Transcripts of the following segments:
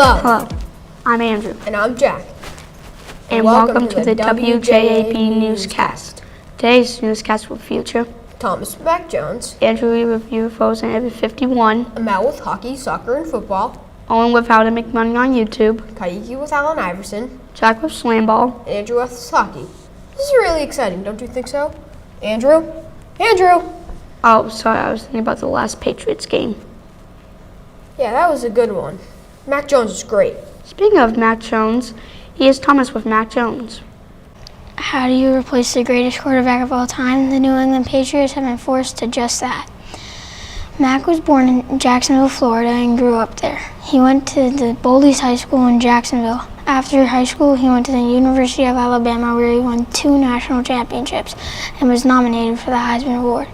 Hello. Hello, I'm Andrew. And I'm Jack. And welcome to the WJAP Newscast. Today's newscast will feature Thomas Mac Jones, Andrew review UFOs in Area 51, Amel with hockey, soccer, and football, Owen with how to make money on YouTube, Kaiki with Allen Iverson, Jack with slam ball, and Andrew with hockey. This is really exciting, don't you think so? Andrew? Andrew! Oh, sorry, I was thinking about the last Patriots game. Yeah, that was a good one. Mac Jones is great. Speaking of Mac Jones, here's Thomas with Mac Jones. How do you replace the greatest quarterback of all time? The New England Patriots have been forced to just that. Mac was born in Jacksonville, Florida, and grew up there. He went to the Boldy's High School in Jacksonville. After high school, he went to the University of Alabama, where he won 2 national championships and was nominated for the Heisman Award.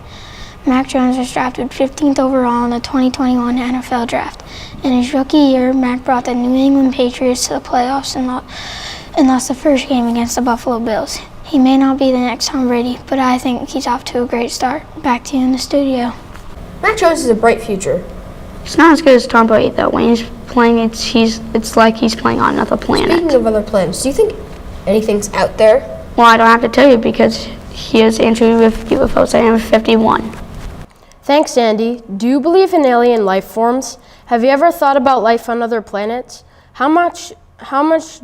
Mac Jones was drafted 15th overall in the 2021 NFL Draft. In his rookie year, Mac brought the New England Patriots to the playoffs and lost the first game against the Buffalo Bills. He may not be the next Tom Brady, but I think he's off to a great start. Back to you in the studio. Mac Jones has a bright future. He's not as good as Tom Brady, though. When he's playing, it's like he's playing on another planet. Speaking of other planets, do you think anything's out there? Well, I don't have to tell you because here's Andrew with UFOs at Area 51. Thanks, Andy. Do you believe in alien life forms? Have you ever thought about life on other planets? How much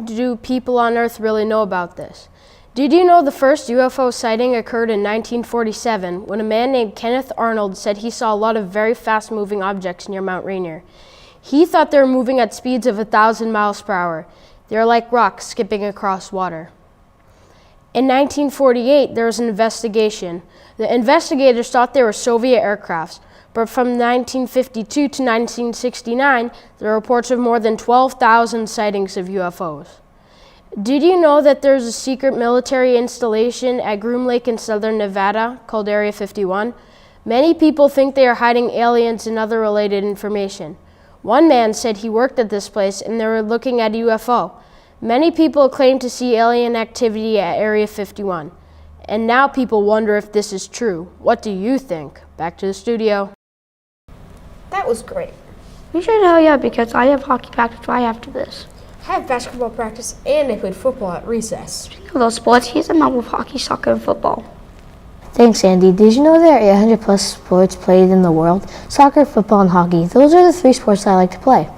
do people on Earth really know about this? Did you know the first UFO sighting occurred in 1947 when a man named Kenneth Arnold said he saw a lot of very fast-moving objects near Mount Rainier? He thought they were moving at speeds of 1,000 miles per hour. They were like rocks skipping across water. In 1948, there was an investigation. The investigators thought they were Soviet aircrafts, but from 1952 to 1969, there were reports of more than 12,000 sightings of UFOs. Did you know that there's a secret military installation at Groom Lake in southern Nevada called Area 51? Many people think they are hiding aliens and other related information. One man said he worked at this place and they were looking at a UFO. Many people claim to see alien activity at Area 51. And now people wonder if this is true. What do you think? Back to the studio. That was great. We should hurry up because I have hockey practice right after this. I have basketball practice and I played football at recess. Speaking of those sports, here's a man with hockey, soccer, and football. Thanks, Andy. Did you know there are 800 plus sports played in the world? Soccer, football, and hockey. Those are the 3 sports I like to play.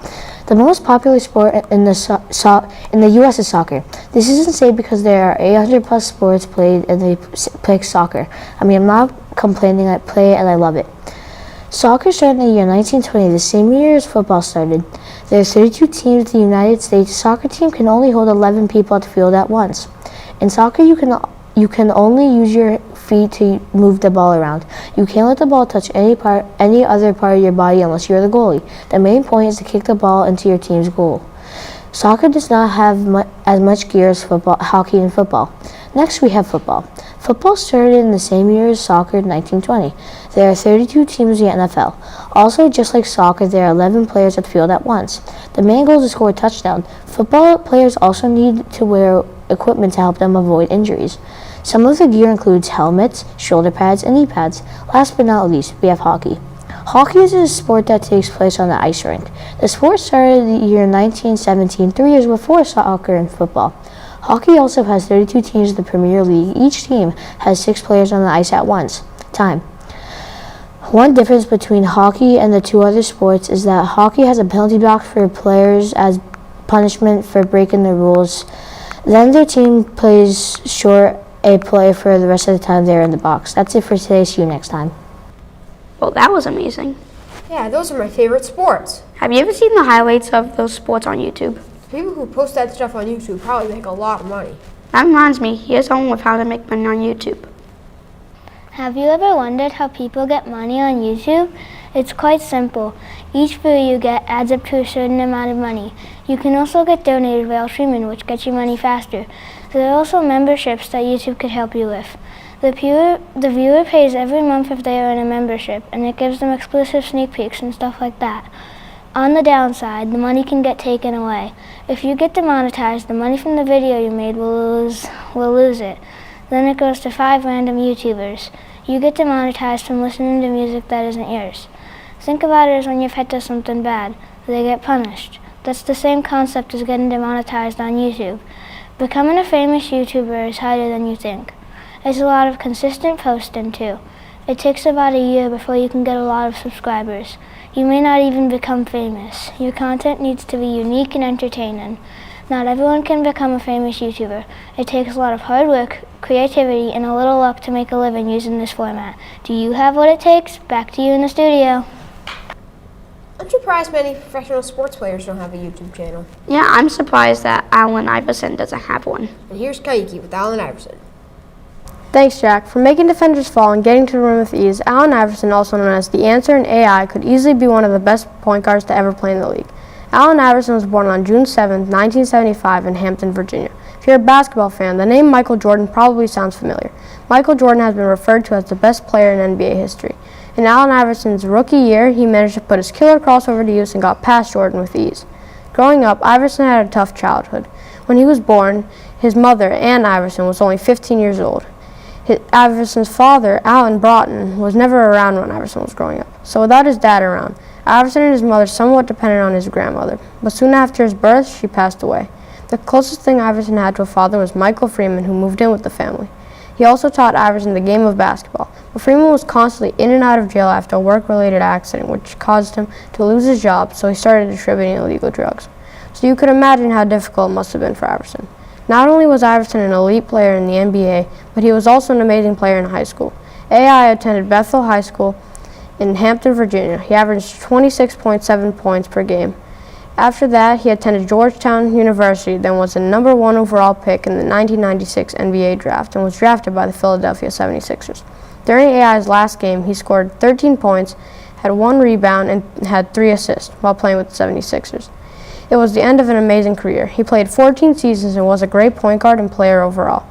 The most popular sport in the U.S. is soccer. This isn't safe because there are 800 plus sports played and they pick soccer. I mean, I'm not complaining. I play it and I love it. Soccer started in the year 1920, the same year as football started. There are 32 teams in the United States. A soccer team can only hold 11 people at the field at once. In soccer, you can only use your feet to move the ball around. You can't let the ball touch any other part of your body unless you're the goalie. The main point is to kick the ball into your team's goal. Soccer does not have as much gear as football, hockey, and football. Next, we have football. Football started in the same year as soccer in 1920. There are 32 teams in the NFL. Also, just like soccer, there are 11 players at the field at once. The main goal is to score a touchdown. Football players also need to wear equipment to help them avoid injuries. Some of the gear includes helmets, shoulder pads, and knee pads. Last but not least, we have hockey. Hockey is a sport that takes place on the ice rink. The sport started in the year 1917, 3 years before soccer and football. Hockey also has 32 teams in the Premier League. Each team has 6 players on the ice at once. One difference between hockey and the 2 other sports is that hockey has a penalty box for players as punishment for breaking the rules. Then their team plays short a play for the rest of the time they're in the box. That's it for today. See you next time. Well, that was amazing. Yeah, those are my favorite sports. Have you ever seen the highlights of those sports on YouTube? People who post that stuff on YouTube probably make a lot of money. That reminds me, here's someone with how to make money on YouTube. Have you ever wondered how people get money on YouTube? It's quite simple. Each view you get adds up to a certain amount of money. You can also get donated while streaming, which gets you money faster. There are also memberships that YouTube could help you with. The viewer pays every month if they are in a membership, and it gives them exclusive sneak peeks and stuff like that. On the downside, the money can get taken away. If you get demonetized, the money from the video you made will lose it. Then it goes to 5 random YouTubers. You get demonetized from listening to music that isn't yours. Think about it as when your pet does something bad. They get punished. That's the same concept as getting demonetized on YouTube. Becoming a famous YouTuber is harder than you think. It's a lot of consistent posting too. It takes about a year before you can get a lot of subscribers. You may not even become famous. Your content needs to be unique and entertaining. Not everyone can become a famous YouTuber. It takes a lot of hard work, creativity, and a little luck to make a living using this format. Do you have what it takes? Back to you in the studio. I'm surprised many professional sports players don't have a YouTube channel. Yeah, I'm surprised that Allen Iverson doesn't have one. And here's Kaiki with Allen Iverson. Thanks, Jack. For making defenders fall and getting to the rim with ease, Allen Iverson, also known as the Answer in AI, could easily be one of the best point guards to ever play in the league. Allen Iverson was born on June 7, 1975 in Hampton, Virginia. If you're a basketball fan, the name Michael Jordan probably sounds familiar. Michael Jordan has been referred to as the best player in NBA history. In Allen Iverson's rookie year, he managed to put his killer crossover to use and got past Jordan with ease. Growing up, Iverson had a tough childhood. When he was born, his mother, Ann Iverson, was only 15 years old. Iverson's father, Alan Broughton, was never around when Iverson was growing up. So without his dad around, Iverson and his mother somewhat depended on his grandmother. But soon after his birth, she passed away. The closest thing Iverson had to a father was Michael Freeman, who moved in with the family. He also taught Iverson the game of basketball, but Freeman was constantly in and out of jail after a work-related accident, which caused him to lose his job, so he started distributing illegal drugs. So you could imagine how difficult it must have been for Iverson. Not only was Iverson an elite player in the NBA, but he was also an amazing player in high school. AI attended Bethel High School in Hampton, Virginia. He averaged 26.7 points per game. After that, he attended Georgetown University, then was the number 1 overall pick in the 1996 NBA draft and was drafted by the Philadelphia 76ers. During AI's last game, he scored 13 points, had 1 rebound, and had 3 assists while playing with the 76ers. It was the end of an amazing career. He played 14 seasons and was a great point guard and player overall.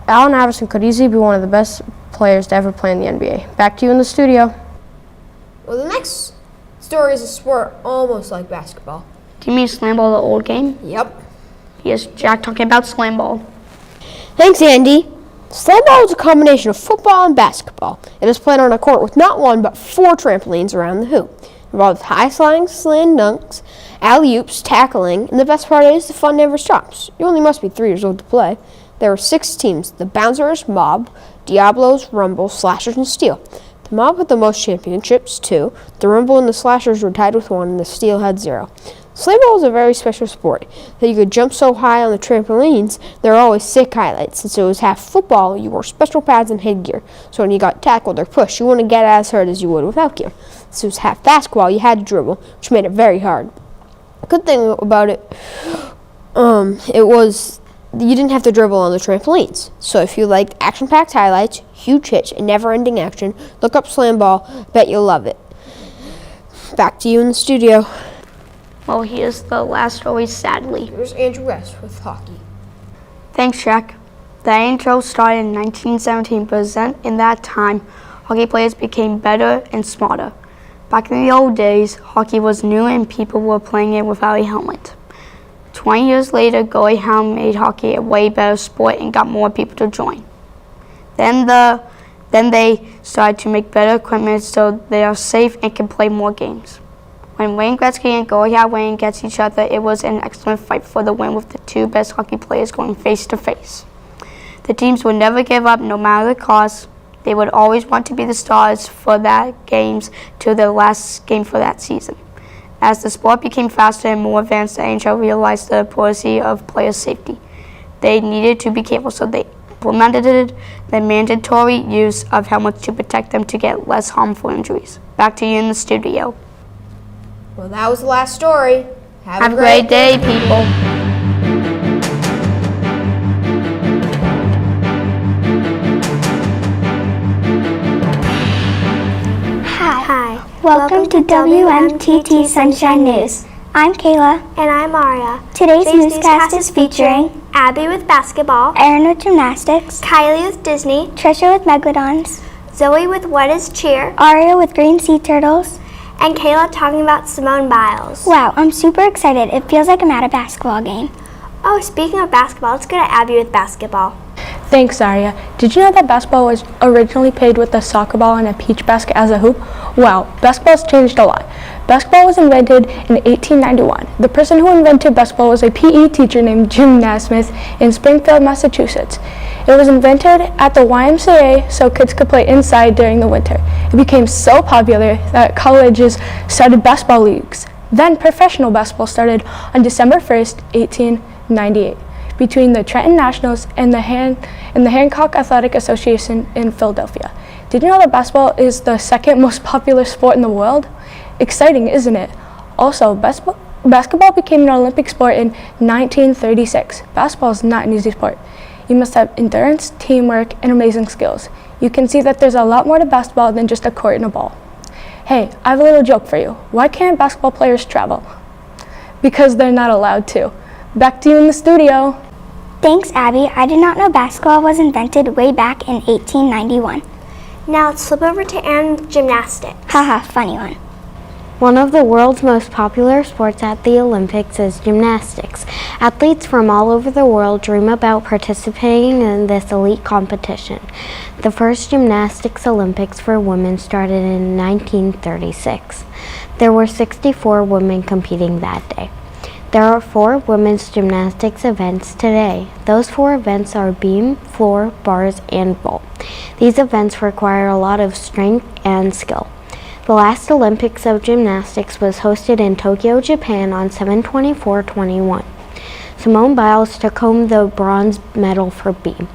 Allen Iverson could easily be one of the best players to ever play in the NBA. Back to you in the studio. Well, the next story is a sport almost like basketball. Do you mean slam ball, the old game? Yep. Yes, Jack talking about slam ball. Thanks, Andy. Slam ball is a combination of football and basketball. It is played on a court with not 1 but 4 trampolines around the hoop. It involves high sliding, slam dunks, alley-oops, tackling, and the best part is the fun never stops. You only must be 3 years old to play. There are 6 teams: the Bouncers, Mob, Diablos, Rumble, Slashers, and Steel. The Mob had the most championships, 2. The Rumble and the Slashers were tied with 1, and the Steel had 0. Slam ball is a very special sport. That you could jump so high on the trampolines, there are always sick highlights. Since it was half football, you wore special pads and headgear, so when you got tackled or pushed, you wouldn't get as hurt as you would without gear. Since it was half basketball, you had to dribble, which made it very hard. The good thing about it, was you didn't have to dribble on the trampolines. So if you liked action-packed highlights, huge hits, and never-ending action, look up slam ball. Bet you'll love it. Back to you in the studio. Well, here's the last story, sadly. Here's Andrew West with hockey. Thanks, Jack. The NHL started in 1917, but in that time, hockey players became better and smarter. Back in the old days, hockey was new and people were playing it without a helmet. 20 years later, Goalie Hound made hockey a way better sport and got more people to join. Then they started to make better equipment so they are safe and can play more games. When Wayne Gretzky and Goalie Hound went against each other, it was an excellent fight for the win with the 2 best hockey players going face to face. The teams would never give up no matter the cost. They would always want to be the stars for that games till their last game for that season. As the sport became faster and more advanced, the NHL realized the importance of player safety. They needed to be careful, so they implemented the mandatory use of helmets to protect them to get less harmful injuries. Back to you in the studio. Well, that was the last story. Have a great day, people. Hi. Welcome to WMTT Sunshine News. I'm Kayla. And I'm Aria. Today's newscast is featuring Abby with basketball, Erin with gymnastics, Kylie with Disney, Trisha with megalodons, Zoe with What is Cheer, Aria with green sea turtles, and Kayla talking about Simone Biles. Wow, I'm super excited. It feels like I'm at a basketball game. Oh, speaking of basketball, let's go to Abby with basketball. Thanks, Zaria. Did you know that basketball was originally played with a soccer ball and a peach basket as a hoop? Wow, basketball's changed a lot. Basketball was invented in 1891. The person who invented basketball was a PE teacher named Jim Naismith in Springfield, Massachusetts. It was invented at the YMCA so kids could play inside during the winter. It became so popular that colleges started basketball leagues. Then professional basketball started on December 1st, 1898. Between the Trenton Nationals and the Hancock Athletic Association in Philadelphia. Did you know that basketball is the second most popular sport in the world? Exciting, isn't it? Also, basketball became an Olympic sport in 1936. Basketball is not an easy sport. You must have endurance, teamwork, and amazing skills. You can see that there's a lot more to basketball than just a court and a ball. Hey, I have a little joke for you. Why can't basketball players travel? Because they're not allowed to. Back to you in the studio. Thanks, Abby. I did not know basketball was invented way back in 1891. Now let's flip over to Aaron with gymnastics. Haha, funny one. One of the world's most popular sports at the Olympics is gymnastics. Athletes from all over the world dream about participating in this elite competition. The first gymnastics Olympics for women started in 1936. There were 64 women competing that day. There are 4 women's gymnastics events today. Those 4 events are beam, floor, bars, and vault. These events require a lot of strength and skill. The last Olympics of gymnastics was hosted in Tokyo, Japan on 7/24/21. Simone Biles took home the bronze medal for beam.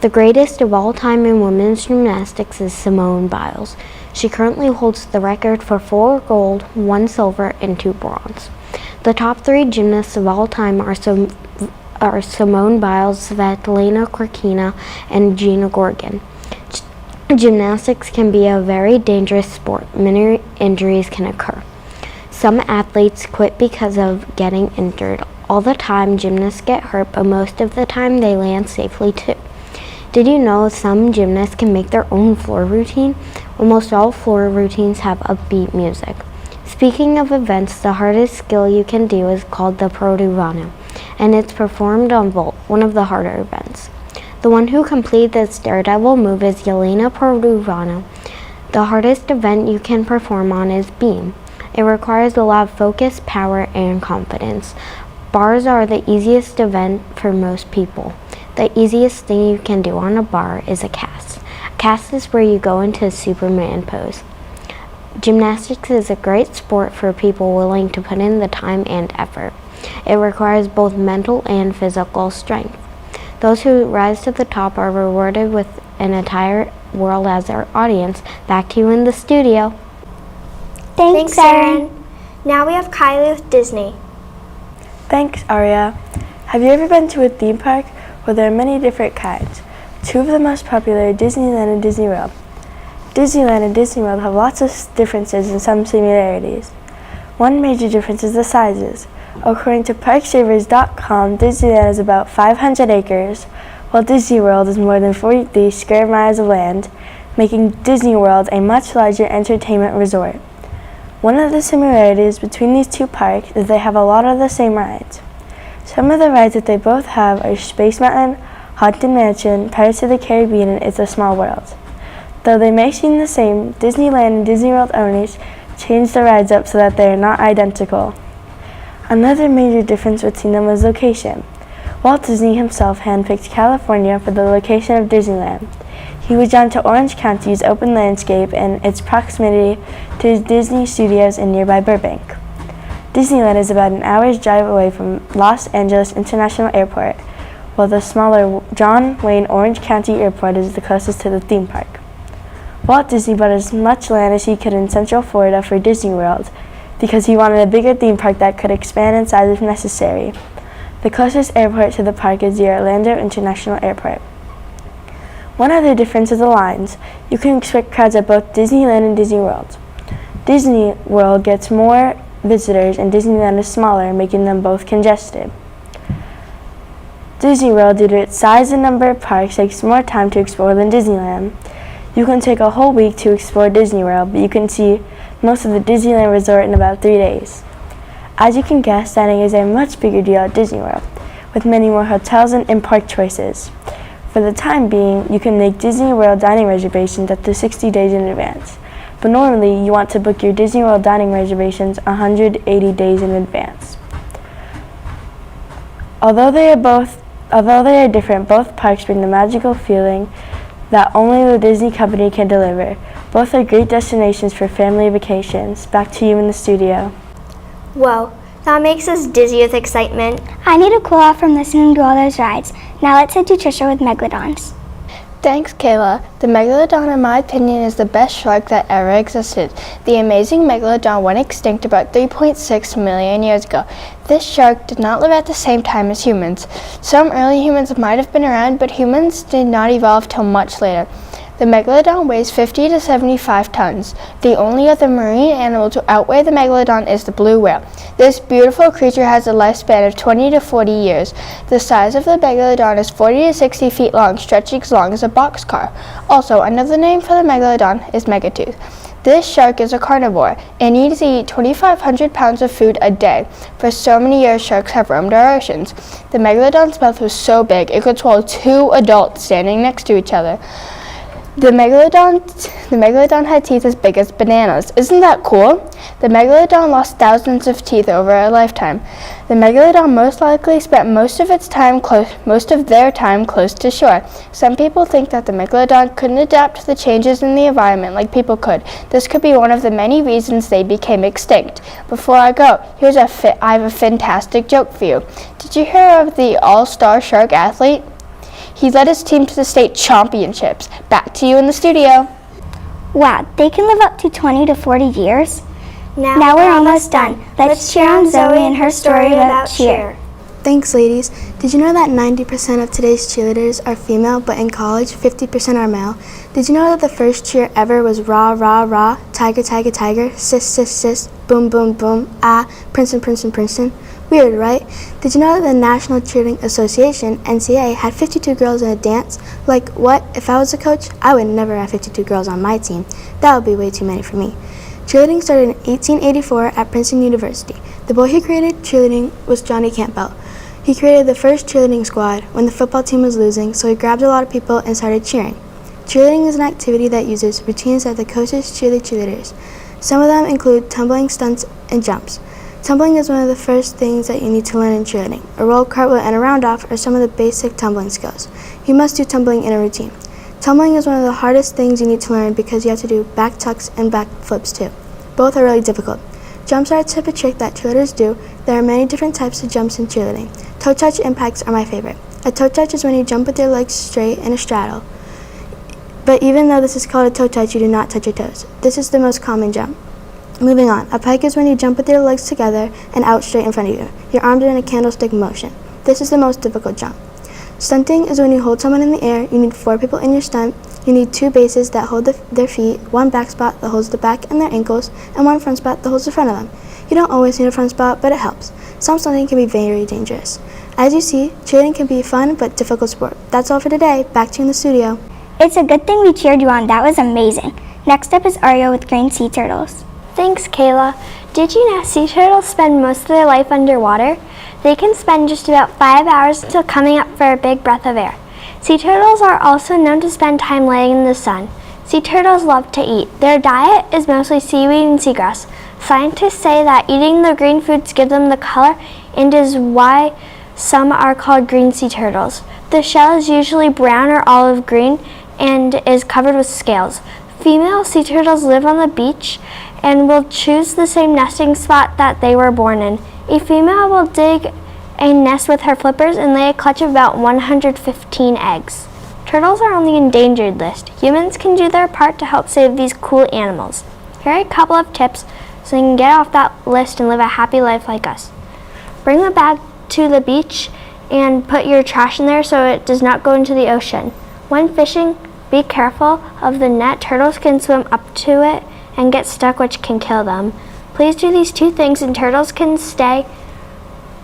The greatest of all time in women's gymnastics is Simone Biles. She currently holds the record for 4 gold, 1 silver, and 2 bronze. The top 3 gymnasts of all time are Simone Biles, Svetlana Krikina, and Gina Gorgon. Gymnastics can be a very dangerous sport. Many injuries can occur. Some athletes quit because of getting injured. All the time, gymnasts get hurt, but most of the time they land safely too. Did you know some gymnasts can make their own floor routine? Almost all floor routines have upbeat music. Speaking of events, the hardest skill you can do is called the Produvano, and it's performed on vault, one of the harder events. The one who completed this daredevil move is Yelena Produvano. The hardest event you can perform on is beam. It requires a lot of focus, power, and confidence. Bars are the easiest event for most people. The easiest thing you can do on a bar is a cast. A cast is where you go into a Superman pose. Gymnastics is a great sport for people willing to put in the time and effort. It requires both mental and physical strength. Those who rise to the top are rewarded with an entire world as their audience. Back to you in the studio. Thanks, Aaron. Now we have Kylie with Disney. Thanks, Aria. Have you ever been to a theme park? Well, there are many different kinds. 2 of the most popular are Disneyland and Disney World. Disneyland and Disney World have lots of differences and some similarities. One major difference is the sizes. According to ParkSavers.com, Disneyland is about 500 acres, while Disney World is more than 43 square miles of land, making Disney World a much larger entertainment resort. One of the similarities between these 2 parks is they have a lot of the same rides. Some of the rides that they both have are Space Mountain, Haunted Mansion, Pirates of the Caribbean, and It's a Small World. Though they may seem the same, Disneyland and Disney World owners changed the rides up so that they are not identical. Another major difference between them was location. Walt Disney himself handpicked California for the location of Disneyland. He was drawn to Orange County's open landscape and its proximity to his Disney studios in nearby Burbank. Disneyland is about an hour's drive away from Los Angeles International Airport, while the smaller John Wayne Orange County Airport is the closest to the theme park. Walt Disney bought as much land as he could in Central Florida for Disney World because he wanted a bigger theme park that could expand in size if necessary. The closest airport to the park is the Orlando International Airport. One other difference is the lines. You can expect crowds at both Disneyland and Disney World. Disney World gets more visitors and Disneyland is smaller, making them both congested. Disney World, due to its size and number of parks, takes more time to explore than Disneyland. You can take a whole week to explore Disney World, but you can see most of the Disneyland Resort in about 3 days. As you can guess, dining is a much bigger deal at Disney World, with many more hotels and in-park choices. For the time being, you can make Disney World dining reservations up to 60 days in advance. But normally, you want to book your Disney World dining reservations 180 days in advance. Although they are different, both parks bring the magical feeling that only the Disney company can deliver. Both are great destinations for family vacations. Back to you in the studio. Whoa, that makes us dizzy with excitement. I need to cool off from listening to all those rides. Now let's head to Trisha with Megalodons. Thanks, Kayla. The Megalodon, in my opinion, is the best shark that ever existed. The amazing Megalodon went extinct about 3.6 million years ago. This shark did not live at the same time as humans. Some early humans might have been around, but humans did not evolve till much later. The Megalodon weighs 50 to 75 tons. The only other marine animal to outweigh the Megalodon is the blue whale. This beautiful creature has a lifespan of 20 to 40 years. The size of the Megalodon is 40 to 60 feet long, stretching as long as a boxcar. Also, another name for the Megalodon is Megatooth. This shark is a carnivore and needs to eat 2,500 pounds of food a day. For so many years, sharks have roamed our oceans. The Megalodon's mouth was so big it could swallow 2 adults standing next to each other. The Megalodon had teeth as big as bananas. Isn't that cool? The Megalodon lost thousands of teeth over a lifetime. The Megalodon most likely spent most of their time close to shore. Some people think that the Megalodon couldn't adapt to the changes in the environment like people could. This could be one of the many reasons they became extinct. Before I go, I have a fantastic joke for you. Did you hear of the all-star shark athlete? He led his team to the state championships. Back to you in the studio. Wow, they can live up to 20 to 40 years? Now we're almost done. Let's cheer on Zoe and her story about cheer. Thanks, ladies. Did you know that 90% of today's cheerleaders are female, but in college, 50% are male? Did you know that the first cheer ever was rah, rah, rah, tiger, tiger, tiger, sis, sis, sis, boom, boom, boom, ah, Princeton, Princeton, Princeton? Weird, right? Did you know that the National Cheerleading Association, NCA, had 52 girls in a dance? Like, what? If I was a coach, I would never have 52 girls on my team. That would be way too many for me. Cheerleading started in 1884 at Princeton University. The boy who created cheerleading was Johnny Campbell. He created the first cheerleading squad when the football team was losing, so he grabbed a lot of people and started cheering. Cheerleading is an activity that uses routines that the coaches cheer the cheerleaders. Some of them include tumbling, stunts, and jumps. Tumbling is one of the first things that you need to learn in cheerleading. A roll, cartwheel, and a round-off are some of the basic tumbling skills. You must do tumbling in a routine. Tumbling is one of the hardest things you need to learn because you have to do back tucks and back flips too. Both are really difficult. Jumps are a type of trick that cheerleaders do. There are many different types of jumps in cheerleading. Toe touch impacts are my favorite. A toe touch is when you jump with your legs straight in a straddle. But even though this is called a toe touch, you do not touch your toes. This is the most common jump. Moving on, a pike is when you jump with your legs together and out straight in front of you. Your arms are in a candlestick motion. This is the most difficult jump. Stunting is when you hold someone in the air. You need 4 people in your stunt. You need 2 bases that hold their feet, 1 back spot that holds the back and their ankles, and 1 front spot that holds the front of them. You don't always need a front spot, but it helps. Some stunting can be very dangerous. As you see, cheerleading can be a fun but difficult sport. That's all for today. Back to you in the studio. It's a good thing we cheered you on. That was amazing. Next up is Aria with green sea turtles. Thanks, Kayla. Did you know sea turtles spend most of their life underwater? They can spend just about 5 hours until coming up for a big breath of air. Sea turtles are also known to spend time laying in the sun. Sea turtles love to eat. Their diet is mostly seaweed and seagrass. Scientists say that eating the green foods give them the color and is why some are called green sea turtles. The shell is usually brown or olive green and is covered with scales. Female sea turtles live on the beach and will choose the same nesting spot that they were born in. A female will dig a nest with her flippers and lay a clutch of about 115 eggs. Turtles are on the endangered list. Humans can do their part to help save these cool animals. Here are a couple of tips so you can get off that list and live a happy life like us. Bring the bag to the beach and put your trash in there so it does not go into the ocean. When fishing, be careful of the net. Turtles can swim up to it and get stuck, which can kill them. Please do these 2 things and turtles can stay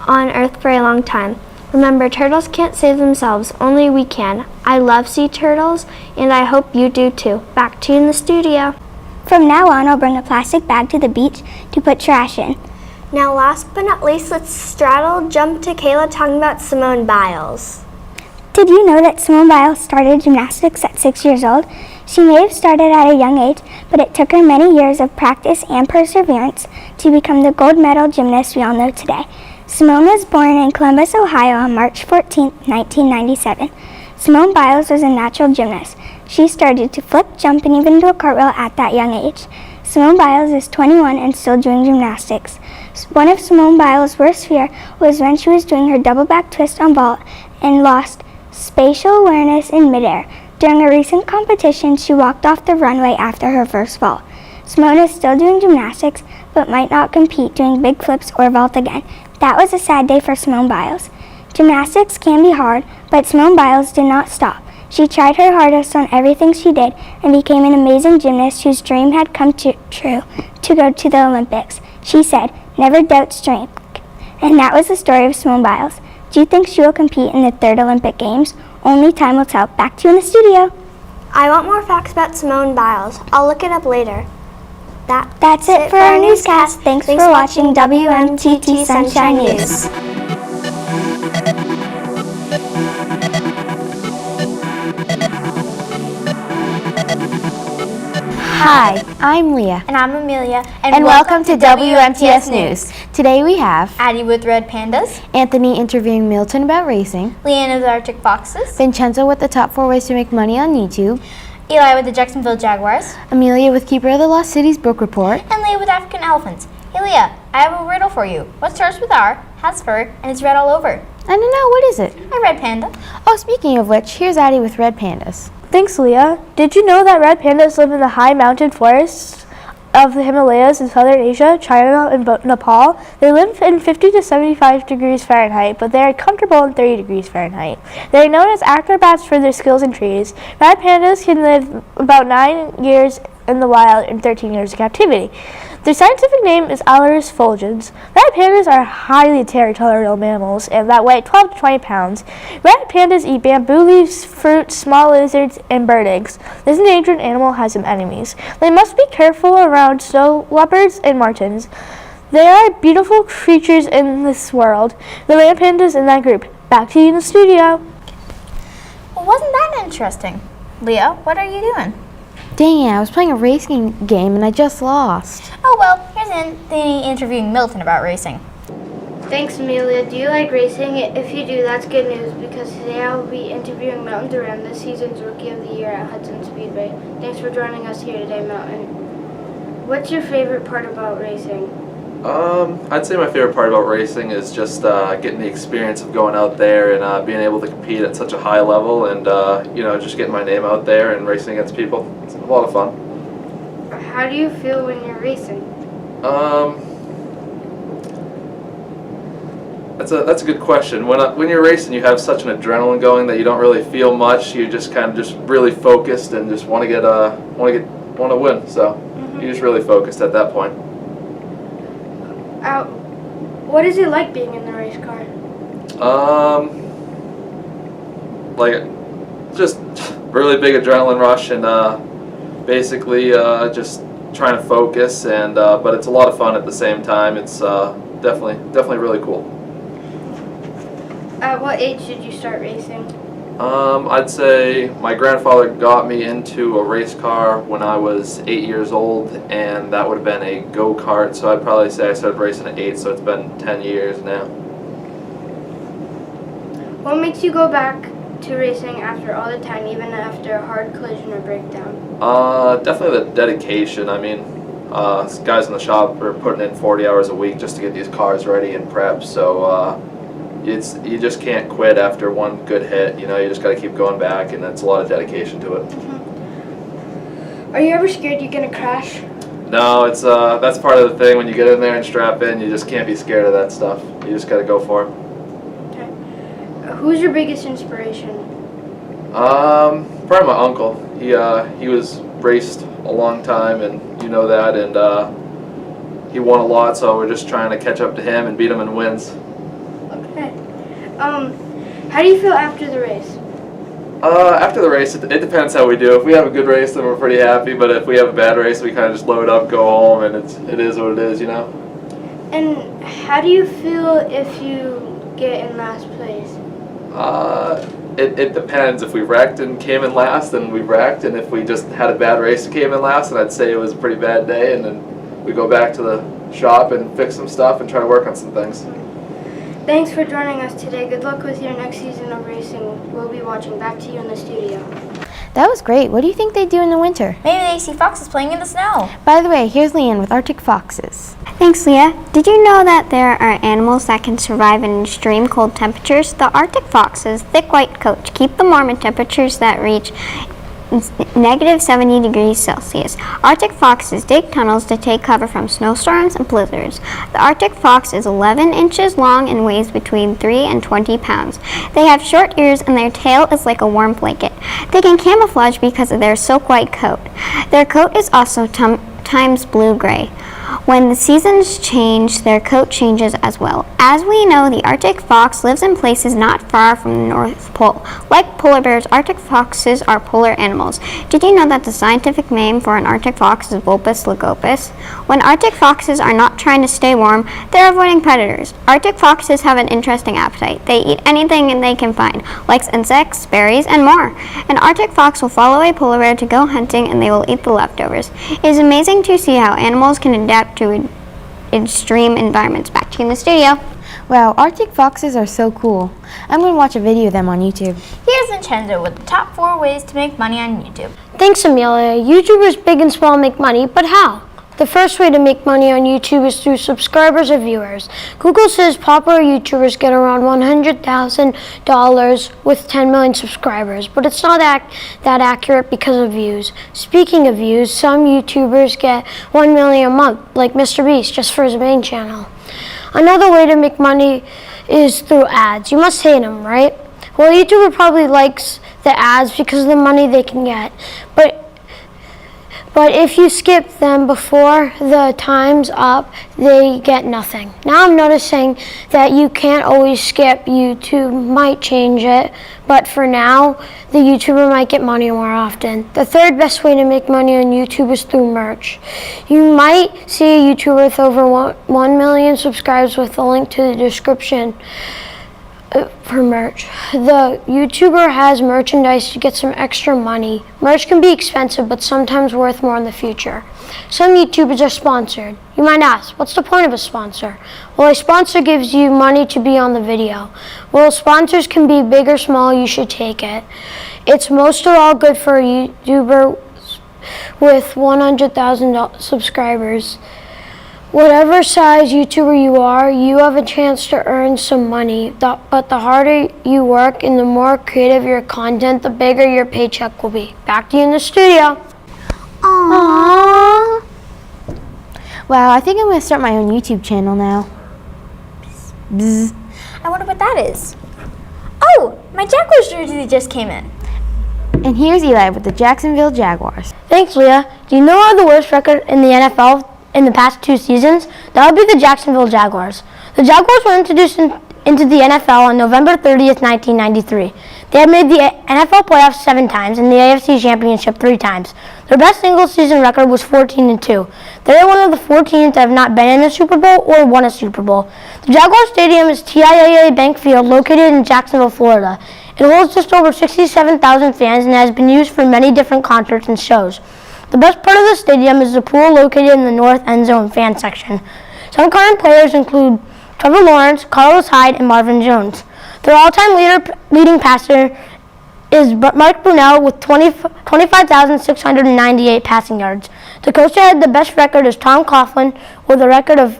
on Earth for a long time. Remember, turtles can't save themselves, only we can. I love sea turtles and I hope you do too. Back to you in the studio. From now on, I'll bring a plastic bag to the beach to put trash in. Now last but not least, let's straddle jump to Kayla talking about Simone Biles. Did you know that Simone Biles started gymnastics at 6 years old? She may have started at a young age, but it took her many years of practice and perseverance to become the gold medal gymnast we all know today. Simone was born in Columbus, Ohio on March 14, 1997. Simone Biles was a natural gymnast. She started to flip, jump, and even do a cartwheel at that young age. Simone Biles is 21 and still doing gymnastics. One of Simone Biles' worst fear was when she was doing her double back twist on vault and lost spatial awareness in midair. During a recent competition, she walked off the runway after her first fall. Simone is still doing gymnastics, but might not compete doing big flips or vault again. That was a sad day for Simone Biles. Gymnastics can be hard, but Simone Biles did not stop. She tried her hardest on everything she did and became an amazing gymnast whose dream had come true to go to the Olympics. She said, "Never doubt strength." And that was the story of Simone Biles. Do you think she will compete in the 3rd Olympic Games? Only time will tell. Back to you in the studio. I want more facts about Simone Biles. I'll look it up later. That's it for our newscast. Thanks for watching WMTT Sunshine News. Hi, I'm Leah. And I'm Amelia. And welcome to WMTS News. Today we have Addie with Red Pandas, Anthony interviewing Milton about racing, Leanna with Arctic Foxes, Vincenzo with the top 4 ways to make money on YouTube, Eli with the Jacksonville Jaguars, Amelia with Keeper of the Lost Cities book report, and Leah with African Elephants. Hey Leah, I have a riddle for you. What starts with R, has fur, and is red all over? I don't know, what is it? A red panda. Oh, speaking of which, here's Addie with Red Pandas. Thanks, Leah. Did you know that red pandas live in the high mountain forests of the Himalayas in southern Asia, China, and Nepal? They live in 50 to 75 degrees Fahrenheit, but they are comfortable in 30 degrees Fahrenheit. They are known as acrobats for their skills in trees. Red pandas can live about 9 years in the wild and 13 years in captivity. Their scientific name is Alarus fulgens. Red pandas are highly territorial mammals and that weigh 12 to 20 pounds. Red pandas eat bamboo leaves, fruit, small lizards, and bird eggs. This endangered animal has some enemies. They must be careful around snow leopards and martens. They are beautiful creatures in this world. The red pandas in that group. Back to you in the studio. Well, wasn't that interesting? Leah, what are you doing? Dang it, I was playing a racing game and I just lost. Oh well, here's Anthony interviewing Milton about racing. Thanks, Amelia. Do you like racing? If you do, that's good news because today I will be interviewing Milton Duran, this season's Rookie of the Year at Hudson Speedway. Thanks for joining us here today, Milton. What's your favorite part about racing? I'd say my favorite part about racing is just getting the experience of going out there and being able to compete at such a high level and just getting my name out there and racing against people. It's a lot of fun. How do you feel when you're racing? That's a good question. When you're racing, you have such an adrenaline going that you don't really feel much. You just kind of really focused and just want to win. So you're just really focused at that point. What is it like being in the race car? Just really big adrenaline rush and basically just trying to focus and but it's a lot of fun at the same time. It's definitely really cool. At what age did you start racing? I'd say my grandfather got me into a race car when I was 8 years old, and that would have been a go-kart, so I'd probably say I started racing at 8, so it's been 10 years now. What makes you go back to racing after all the time, even after a hard collision or breakdown? Definitely the dedication. I mean, guys in the shop are putting in 40 hours a week just to get these cars ready and prepped, so you just can't quit after one good hit. You just got to keep going back, and it's a lot of dedication to it. Are you ever scared you're gonna crash? No, it's that's part of the thing. When you get in there and strap in, you just can't be scared of that stuff. You just got to go for it. Okay. Who's your biggest inspiration? Probably my uncle. He was raced a long time, and you know that, and he won a lot. So we're just trying to catch up to him and beat him in wins. Okay. How do you feel after the race? After the race, it depends how we do. If we have a good race, then we're pretty happy. But if we have a bad race, we kind of just load up, go home, and it is what it is, And how do you feel if you get in last place? it depends. If we wrecked and came in last, then we wrecked, and if we just had a bad race and came in last, then I'd say it was a pretty bad day, and then we go back to the shop and fix some stuff and try to work on some things. Thanks for joining us today. Good luck with your next season of racing. We'll be watching. Back to you in the studio. That was great. What do you think they do in the winter? Maybe they see foxes playing in the snow. By the way, here's Leanne with Arctic foxes. Thanks, Leah. Did you know that there are animals that can survive in extreme cold temperatures? The Arctic fox's thick white coat keep them warm in temperatures that reach negative 70 degrees Celsius. Arctic foxes dig tunnels to take cover from snowstorms and blizzards. The Arctic fox is 11 inches long and weighs between 3 and 20 pounds. They have short ears and their tail is like a warm blanket. They can camouflage because of their silk white coat. Their coat is also times blue-gray. When the seasons change, their coat changes as well. As we know, the Arctic fox lives in places not far from the North Pole. Like polar bears, Arctic foxes are polar animals. Did you know that the scientific name for an Arctic fox is Vulpes lagopus? When Arctic foxes are not trying to stay warm, they're avoiding predators. Arctic foxes have an interesting appetite. They eat anything they can find, like insects, berries, and more. An Arctic fox will follow a polar bear to go hunting, and they will eat the leftovers. It is amazing to see how animals can adapt to extreme environments. Back to you in the studio. Wow, Arctic foxes are so cool. I'm going to watch a video of them on YouTube. Here's Vincenzo with the top 4 ways to make money on YouTube. Thanks, Amelia. YouTubers big and small make money, but how? The first way to make money on YouTube is through subscribers or viewers. Google says popular YouTubers get around $100,000 with 10 million subscribers, but it's not that accurate because of views. Speaking of views, some YouTubers get 1 million a month, like MrBeast, just for his main channel. Another way to make money is through ads. You must hate them, right? Well, YouTuber probably likes the ads because of the money they can get, but if you skip them before the time's up, they get nothing. Now I'm noticing that you can't always skip. YouTube might change it, but for now, the YouTuber might get money more often. The third best way to make money on YouTube is through merch. You might see a YouTuber with over 1 million subscribers with a link to the description for merch. The YouTuber has merchandise to get some extra money. Merch can be expensive, but sometimes worth more in the future. Some YouTubers are sponsored. You might ask, what's the point of a sponsor? Well, a sponsor gives you money to be on the video. Well, sponsors can be big or small, you should take it. It's most of all good for a YouTuber with 100,000 subscribers. Whatever size YouTuber you are, you have a chance to earn some money. But the harder you work and the more creative your content, the bigger your paycheck will be. Back to you in the studio. Aww. Wow, I think I'm going to start my own YouTube channel now. Bzz. I wonder what that is. Oh, my Jaguars jersey just came in. And here's Eli with the Jacksonville Jaguars. Thanks, Leah. Do you know how the worst record in the NFL in the past 2 seasons? That would be the Jacksonville Jaguars. The Jaguars were introduced into the NFL on November 30th, 1993. They have made the NFL playoffs 7 times and the AFC Championship 3 times. Their best single-season record was 14-2. They are one of the 4 teams that have not been in a Super Bowl or won a Super Bowl. The Jaguar Stadium is TIAA Bank Field, located in Jacksonville, Florida. It holds just over 67,000 fans and has been used for many different concerts and shows. The best part of the stadium is the pool located in the north end zone fan section. Some current players include Trevor Lawrence, Carlos Hyde, and Marvin Jones. Their all-time leading passer is Mark Brunell with 25,698 passing yards. The coach that had the best record is Tom Coughlin with a record of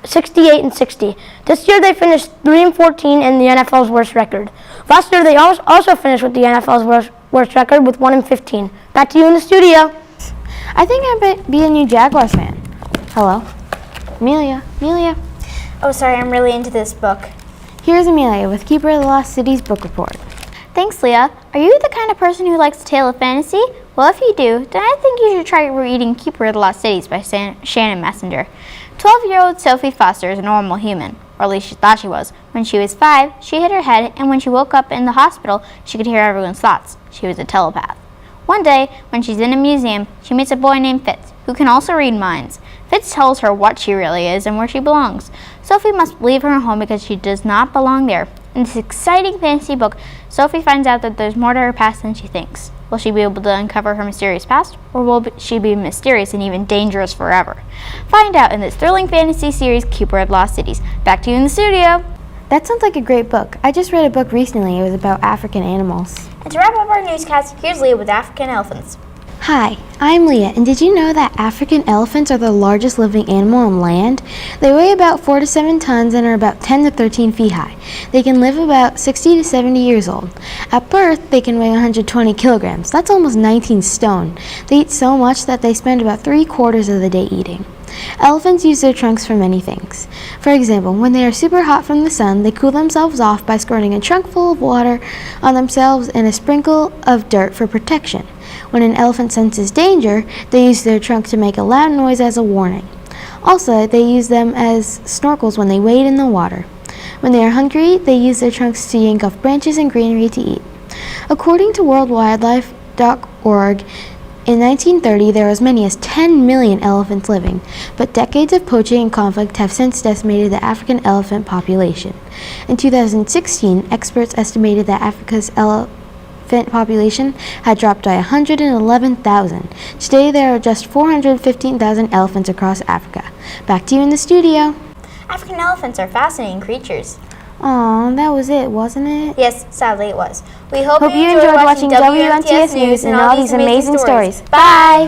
68-60. This year they finished 3-14 in the NFL's worst record. Last year they also finished with the NFL's worst record with 1-15. Back to you in the studio. I think I might be a new Jaguars fan. Hello? Amelia? Oh, sorry, I'm really into this book. Here's Amelia with Keeper of the Lost Cities book report. Thanks, Leah. Are you the kind of person who likes a tale of fantasy? Well, if you do, then I think you should try reading Keeper of the Lost Cities by Shannon Messenger. 12-year-old Sophie Foster is a normal human, or at least she thought she was. When she was 5, she hit her head, and when she woke up in the hospital, she could hear everyone's thoughts. She was a telepath. One day, when she's in a museum, she meets a boy named Fitz, who can also read minds. Fitz tells her what she really is and where she belongs. Sophie must leave her home because she does not belong there. In this exciting fantasy book, Sophie finds out that there's more to her past than she thinks. Will she be able to uncover her mysterious past, or will she be mysterious and even dangerous forever? Find out in this thrilling fantasy series, Keeper of Lost Cities. Back to you in the studio. That sounds like a great book. I just read a book recently. It was about African animals. And to wrap up our newscast, here's Leah with African elephants. Hi, I'm Leah, and did you know that African elephants are the largest living animal on land? They weigh about 4 to 7 tons and are about 10 to 13 feet high. They can live about 60 to 70 years old. At birth, they can weigh 120 kilograms. That's almost 19 stone. They eat so much that they spend about 3/4 of the day eating. Elephants use their trunks for many things. For example, when they are super hot from the sun, they cool themselves off by squirting a trunk full of water on themselves and a sprinkle of dirt for protection. When an elephant senses danger, they use their trunk to make a loud noise as a warning. Also, they use them as snorkels when they wade in the water. When they are hungry, they use their trunks to yank off branches and greenery to eat. According to worldwildlife.org, in 1930, there were as many as 10 million elephants living, but decades of poaching and conflict have since decimated the African elephant population. In 2016, experts estimated that Africa's elephant population had dropped by 111,000. Today, there are just 415,000 elephants across Africa. Back to you in the studio. African elephants are fascinating creatures. Aw, that was it, wasn't it? Yes, sadly it was. We hope you enjoyed watching WNTS News and all these amazing stories. Bye!